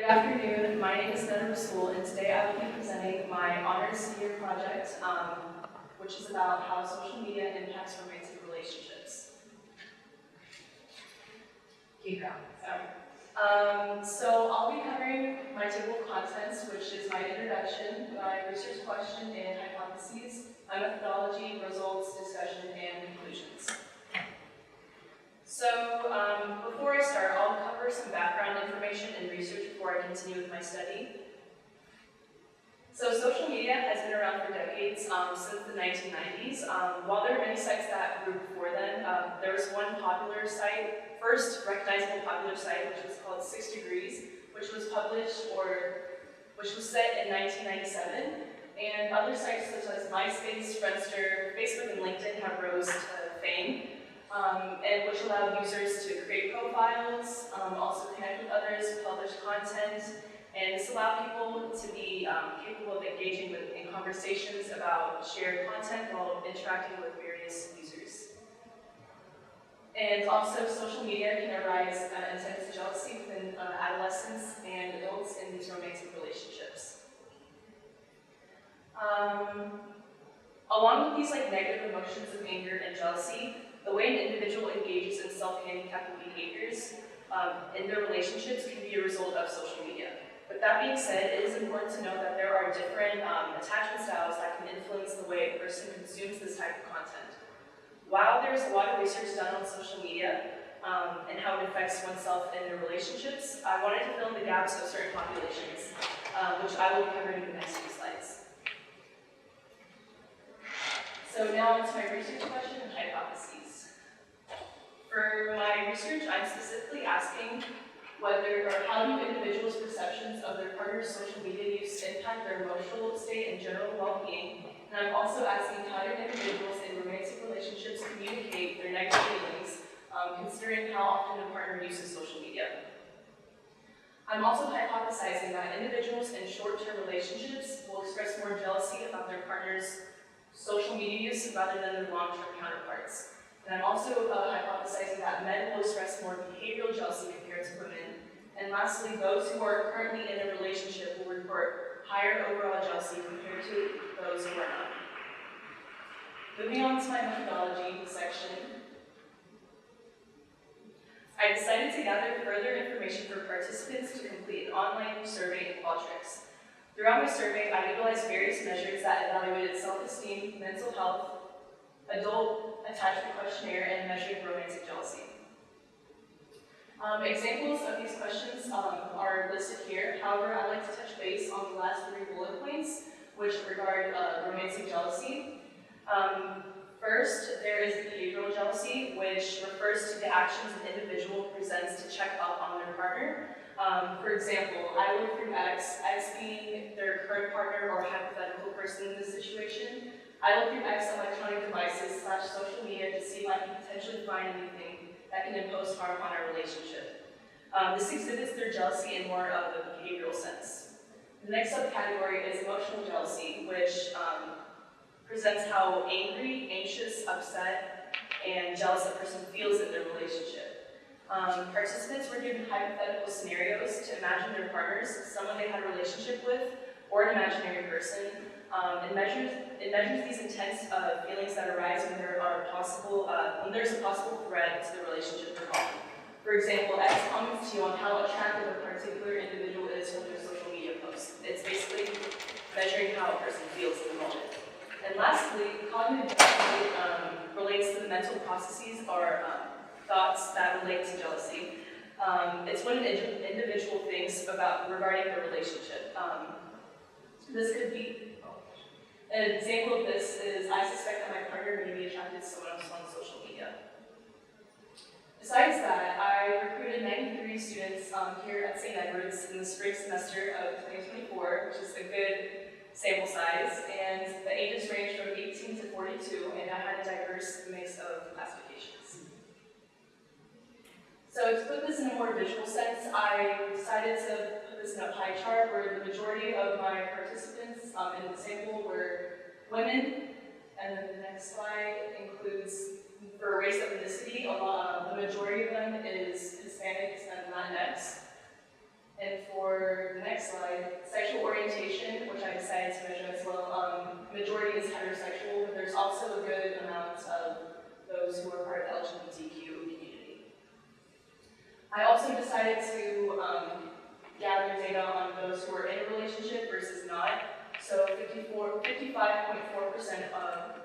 Good afternoon, my name is Neda Rasul, and today I will be presenting my honors year project, which is about how social media impacts romantic relationships. Keep going. So I'll be covering my table of contents, which is my introduction, my research question and hypotheses, my methodology, results, discussion, and conclusions. So before I start, I'll cover some background information and research before I continue with my study. So social media has been around for decades, since the 1990s. While there are many sites that grew before then, there was one popular site, first recognizable popular site, which was called 6 Degrees, which was set in 1997. And other sites such as MySpace, Friendster, Facebook, and LinkedIn have rose to fame. And which allowed users to create profiles, also connect with others, publish content, and this allowed people to be capable of engaging in conversations about shared content while interacting with various users. And also, social media can arise intense jealousy within adolescents and adults in these romantic relationships. Along with these negative emotions of anger and jealousy, the way an individual engages in self-handicapping behaviors in their relationships can be a result of social media. With that being said, it is important to know that there are different attachment styles that can influence the way a person consumes this type of content. While there's a lot of research done on social media and how it affects oneself in their relationships, I wanted to fill in the gaps of certain populations, which I will be covering in the next few slides. So now onto my research question and hypotheses. For my research, I'm specifically asking how do individuals' perceptions of their partner's social media use impact their emotional state and general well-being, and I'm also asking how do individuals in romantic relationships communicate their negative feelings, considering how often a partner uses social media. I'm also hypothesizing that individuals in short-term relationships will express more jealousy about their partner's social media use rather than their long-term counterparts. And I'm also hypothesizing that men will express more behavioral jealousy compared to women. And lastly, those who are currently in a relationship will report higher overall jealousy compared to those who are not. Moving on to my methodology section, I decided to gather further information for participants to complete an online survey in Qualtrics. Throughout my survey, I utilized various measures that evaluated self-esteem, mental health, adult attachment questionnaire, and measuring romantic jealousy. Examples of these questions are listed here. However, I'd like to touch base on the last 3 bullet points, which regard romantic jealousy. First, there is behavioral jealousy, which refers to the actions an individual presents to check up on their partner. For example, I look through X being their current partner or hypothetical person in this situation. I look through X electronic devices / social media to see if I can potentially find anything that can impose harm on our relationship. This exhibits their jealousy in more of a behavioral sense. The next subcategory is emotional jealousy, which presents how angry, anxious, upset, and jealous a person feels in their relationship. Participants were given hypothetical scenarios to imagine their partners, someone they had a relationship with, or an imaginary person. It measures these intense feelings that arise when there's a possible threat to the relationship they're on. For example, X comments to you on how attractive a particular individual is from their social media posts. It's basically measuring how a person feels in the moment. And lastly, cognitive jealousy relates to the mental processes or thoughts that relate to jealousy. It's what an individual thinks regarding their relationship. This could be an example of this is I suspect that my partner may be attracted to someone else on social media. Besides that, I recruited 93 students here at St. Edward's in the spring semester of 2024, which is a good sample size, and the ages range from 18 to 42, and I had a diverse mix of classifications. So to put this in a more visual sense, I decided to put this in a pie chart where the majority of my participants in the sample were women, and then the next slide includes, for race ethnicity, the majority of them is Hispanics and Latinx. And for next slide, sexual orientation, which I decided to measure as well. Majority is heterosexual, but there's also a good amount of those who are part of the LGBTQ community. I also decided to gather data on those who are in a relationship versus not. So 55.4% of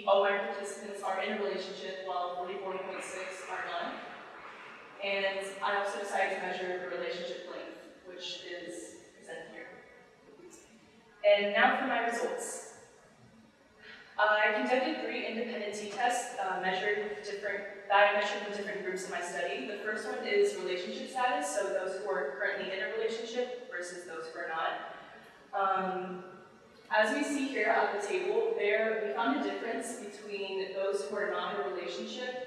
all my participants are in a relationship, while 44.6% are not. And I also decided to measure the relationship length, which is presented here. And now for my results. I conducted 3 independent t-tests that I measured with different groups in my study. The first one is relationship status, so those who are currently in a relationship versus those who are not. As we see here at the table, we found a difference between those who are not in a relationship.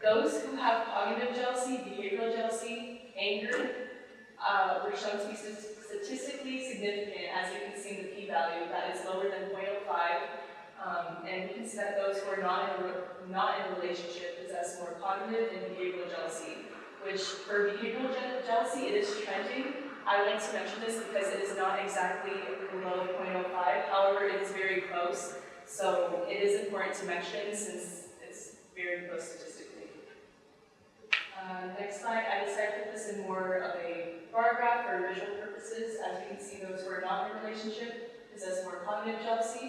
Those who have cognitive jealousy, behavioral jealousy, anger, were shown to be statistically significant, as you can see in the p-value, that is lower than 0.05. And you can see that those who are not in a relationship possess more cognitive and behavioral jealousy, which for behavioral jealousy, it is trending. I would like to mention this because it is not exactly below 0.05, however, it is very close. So it is important to mention since it's very close statistically. Next slide, I decided to put this in more of a bar graph for visual purposes. As you can see, those who are not in a relationship possess more cognitive jealousy.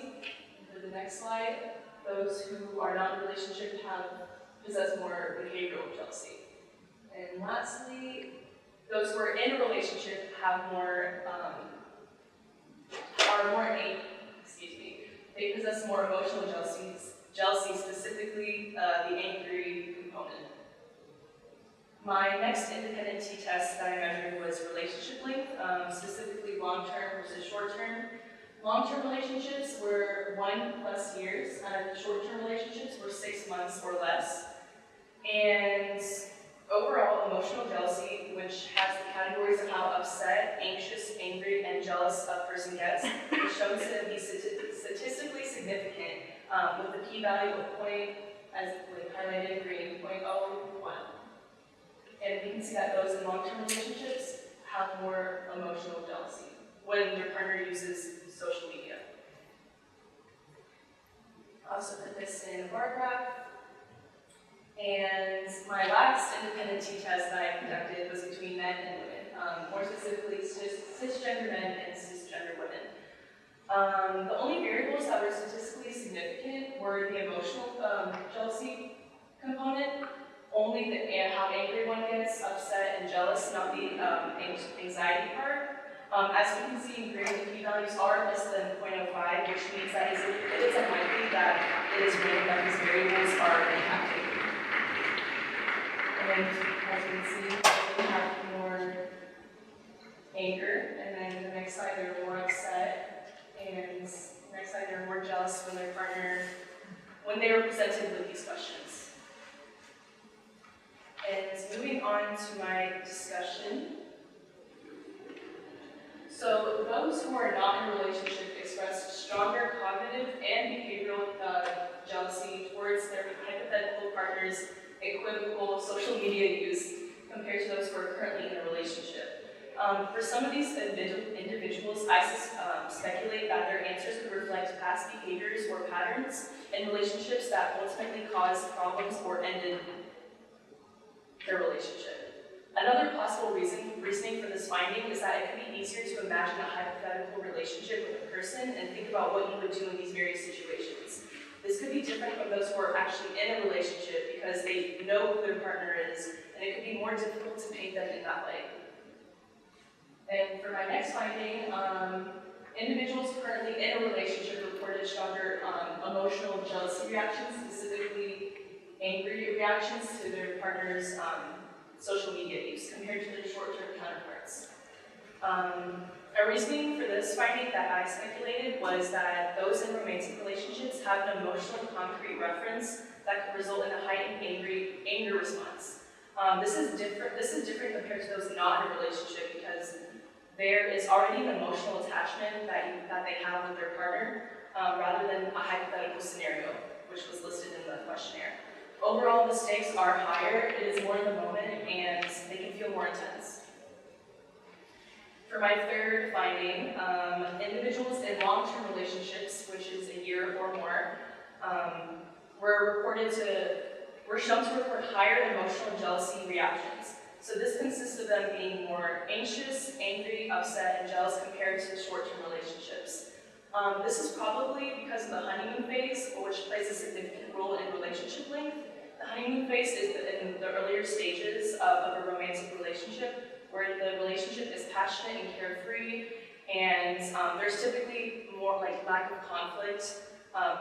And for the next slide, those who are not in a relationship possess more behavioral jealousy. And lastly, those who are in a relationship have they possess more emotional jealousy, specifically the angry component. My next independent t-test that I measured was relationship length, specifically long-term versus short-term. Long-term relationships were 1+ years, and short-term relationships were 6 months or less. And overall, emotional jealousy, which has the categories of how upset, anxious, angry, and jealous a person gets, is shown to be statistically significant with the p-value of as highlighted in green, 0.01. And we can see that those in long-term relationships have more emotional jealousy when their partner uses social media. I also put this in a bar graph. And my last independent t-test that I conducted was between men and women, more specifically cisgender men and cisgender women. The only variables that were statistically significant were the emotional jealousy component, only how angry one gets, upset, and jealous, not the anxiety part. As you can see in green, the p-values are less than 0.05, which means that it is unlikely that it is random that these variables are impacting. And as you can see, they have more anger, and then the next slide they're more upset, and the next slide they're more jealous when they were presented with these questions. And moving on to my discussion. So those who are not in a relationship express stronger cognitive and behavioral jealousy towards their hypothetical partner's equivocal social media use compared to those who are currently in a relationship. For some of these individuals, I speculate that their answers could reflect past behaviors or patterns in relationships that ultimately caused problems or ended their relationship. Another possible reasoning for this finding is that it could be easier to imagine a hypothetical relationship with a person and think about what you would do in these various situations. This could be different from those who are actually in a relationship because they know who their partner is, and it could be more difficult to paint them in that light. And for my next finding, individuals currently in a relationship reported stronger emotional jealousy reactions, specifically angry reactions to their partner's social media use compared to their short-term counterparts. A reasoning for this finding that I speculated was that those in romantic relationships have an emotional concrete reference that could result in a heightened anger response. This is different compared to those not in a relationship because there is already an emotional attachment that they have with their partner rather than a hypothetical scenario, which was listed in the questionnaire. Overall, the stakes are higher, it is more in the moment, and they can feel intense. For my third finding, individuals in long-term relationships, which is a year or more, were shown to report higher emotional jealousy reactions. So this consists of them being more anxious, angry, upset, and jealous compared to short-term relationships. This is probably because of the honeymoon phase, which plays a significant role in relationship length. The honeymoon phase is in the earlier stages of a romantic relationship, where the relationship is passionate and carefree, and there's typically more like lack of conflict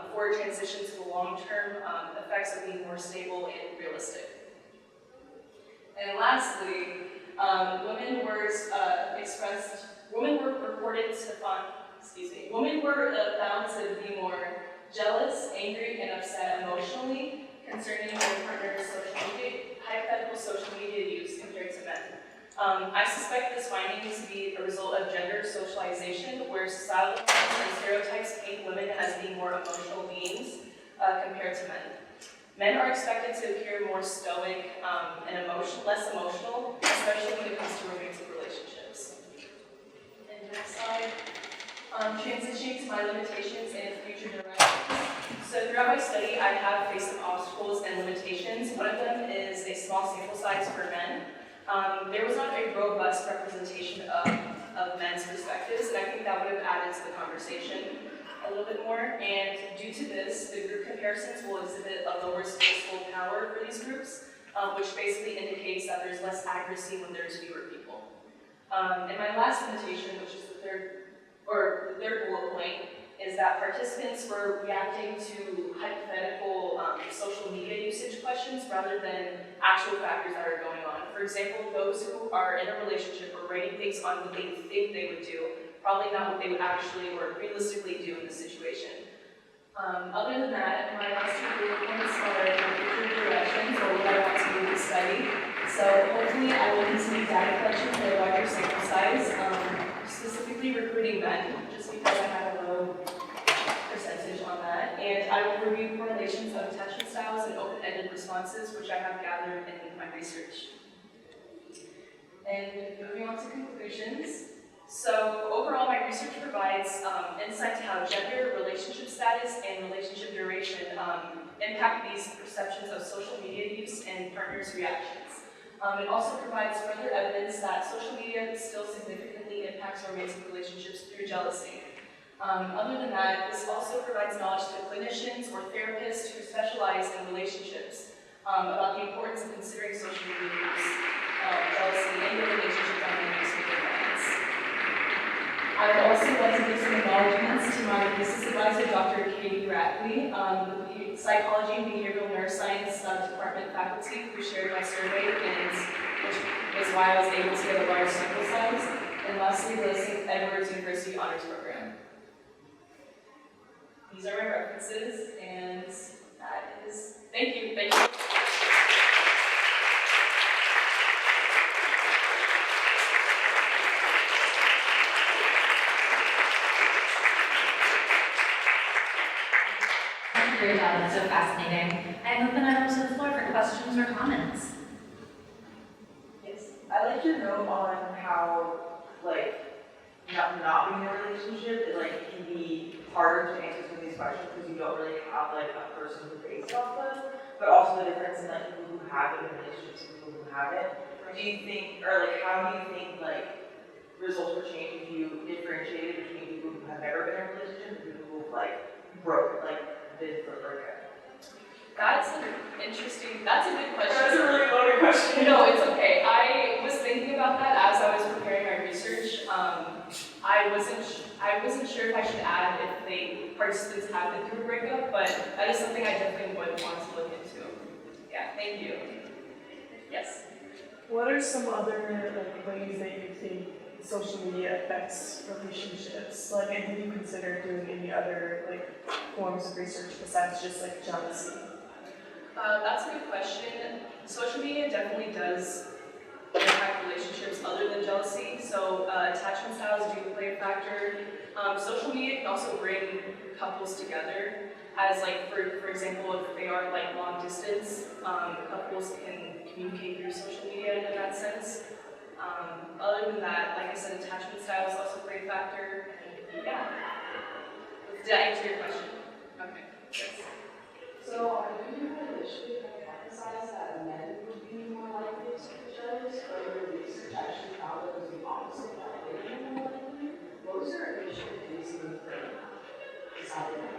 before it transitions to the long-term effects of being more stable and realistic. And lastly, women were found to be more jealous, angry, and upset emotionally concerning their partner's hypothetical social media use compared to men. I suspect this finding to be a result of gender socialization, where societal norms and stereotypes paint women as being more emotional beings compared to men. Men are expected to appear more stoic and less emotional, especially when it comes to romantic relationships. And next slide. Transitioning to my limitations and future directions. So throughout my study, I have faced some obstacles and limitations. One of them is a small sample size for men. There was not a robust representation of men's perspectives, and I think that would have added to the conversation a little bit more. And due to this, the group comparisons will exhibit a lower statistical power for these groups, which basically indicates that there's less accuracy when there's fewer people. And my last limitation, which is the third bullet point, is that participants were reacting to hypothetical social media usage questions rather than actual factors that are going on. For example, those who are in a relationship are rating things on what they think they would do, probably not what they would actually or realistically do in this situation. Other than that, my last two bullet points are future directions, or what I want to do with the study. So hopefully I will continue data collection for a larger sample size, specifically recruiting men, just because I have a low percentage on that. And I will review correlations of attachment styles and open-ended responses, which I have gathered in my research. And moving on to conclusions. So overall, my research provides insight to how gender, relationship status, and relationship duration impact these perceptions of social media use and partners' reactions. It also provides further evidence that social media still significantly impacts romantic relationships through jealousy. Other than that, this also provides knowledge to clinicians or therapists who specialize in relationships about the importance of considering social media use, jealousy, and the relationship dynamics with their clients. I would also like to give some acknowledgments to my thesis advisor, Dr. Katie Brackley, the Psychology and Behavioral Neuroscience Department faculty, who shared my survey, and which was why I was able to get a large sample size. And lastly, the St. Edward's University Honors Program. These are my references, and that is, thank you. Great job, that's so fascinating. And open it up to the floor for questions or comments. Yes, I like your note on how, not being in a relationship, it can be harder to answer some of these questions because you don't really have a person to base it off of, but also the difference in people who have been in relationships and people who haven't. Do you think, or how do you think results would change if you differentiated between people who have never been in a relationship and people who been for a breakup? That's a good question. That's a really loaded question. No, it's okay. I was thinking about that as I was preparing my research. I wasn't sure if I should add if the participants have been through a breakup, but that is something I definitely would want to look into. Yeah, thank you. Yes. What are some other ways that you think social media affects relationships? And did you consider doing any other forms of research besides just jealousy? That's a good question. Social media definitely does impact relationships other than jealousy. So attachment styles do play a factor. Social media can also bring couples together, as for example, if they are long distance, couples can communicate through social media in that sense. Other than that, like I said, attachment style is also a great factor. And yeah. Did I answer your question? Okay. Yes. So are you initially kind of emphasize that men would be more likely to be judges, or your research actually found it was the opposite, that women were more likely? What was your initial reasoning for deciding that?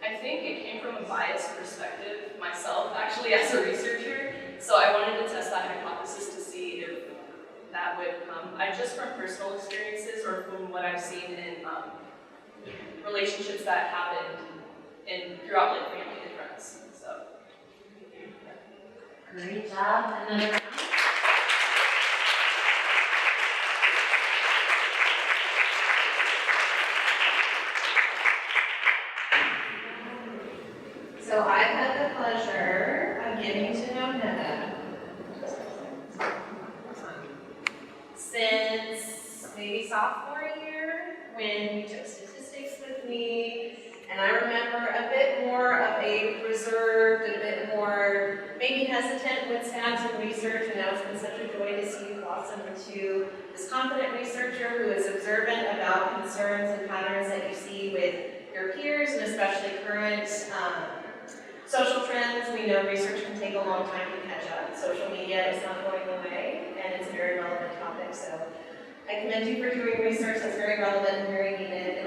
I think it came from a biased perspective myself, actually, as a researcher. So I wanted to test that hypothesis to see if that would come. Just from personal experiences or from what I've seen in relationships that happened throughout like family and friends. So. Great job. Another round. So I've had the pleasure of getting to know Neda since maybe sophomore year when you took statistics with me. And I remember a bit more of a reserved, a bit more maybe hesitant with stats and research, and now it's been such a joy to see you blossom into this confident researcher who is observant about concerns and patterns that you see with your peers, and especially current social trends. We know research can take a long time to catch up. Social media is not going away, and it's a very relevant topic. So I commend you for doing research that's very relevant and very needed.